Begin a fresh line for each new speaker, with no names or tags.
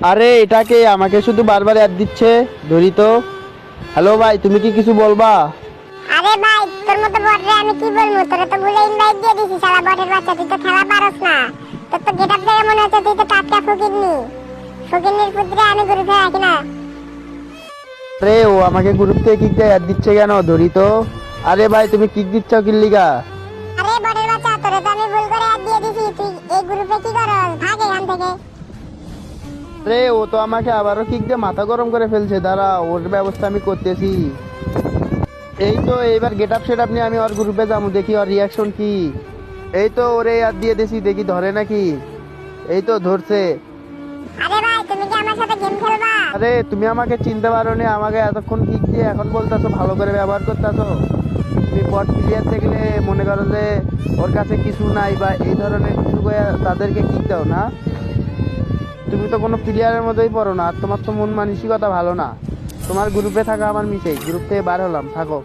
আরে এটাকে আমাকে শুধু বারবার অ্যাড দিচ্ছে, ধরি তো। হ্যালো ভাই, তুমি কি কিছু বলবা?
আরে ভাই, তোর মতো বটরে আমি কি বলবো? তোরে তো ভুলে ইনভাইট দিয়ে দিছি, শালা বটের বাচ্চা। তুই তো খেলা পারস না। তোর তো গেটআপ দেখে মনে হচ্ছে তুই তো টাটকা ফকিরনি। ফকিরনির পুত্রে আমি গ্রুপে রাখি না।
আরে ও আমাকে গ্রুপ থেকে কিক দিয়ে অ্যাড দিচ্ছে কেন, ধরি তো। আরে ভাই, তুমি কিক দিচ্ছ কিল্লিগা?
আরে বটের বাচ্চা, তোরে তো আমি ভুল করে অ্যাড দিয়ে দিছি। তুই এই গ্রুপে কি করস? ভাগ এখান থেকে।
আরে ও তো আমাকে আবারও কিক দিয়ে মাথা গরম করে ফেলছে, দাঁড়া ওর ব্যবস্থা আমি করতেছি। এই তো এইবার গেট আপ সেট আপনি আমি ওর গ্রুপে যাবো, দেখি ওর রিয়াকশন কি। এই তো ওরে অ্যাড দিয়ে দিছি, দেখি ধরে নাকি। এই তো ধরছে।
আরে ভাই, তুমি কি আমার সাথে গেম খেলবা?
আরে তুমি আমাকে চিনতে পারো নি, আমাকে এতক্ষণ কিক দিয়ে এখন বলতেছো ভালো করে ব্যবহার করতেছো। তুমি বট প্লেয়ার দেখলে মনে করো যে ওর কাছে কিছু নাই বা এই ধরনের কিছু করে তাদেরকে কিক দাও না। তুমি তো কোনো প্লেয়ারের মধ্যেই পড়ো না, আর তোমার তো মন মানসিকতা ভালো না। তোমার গ্রুপে থাকা আমার মিসেই, গ্রুপ থেকে বার হলাম, থাকো।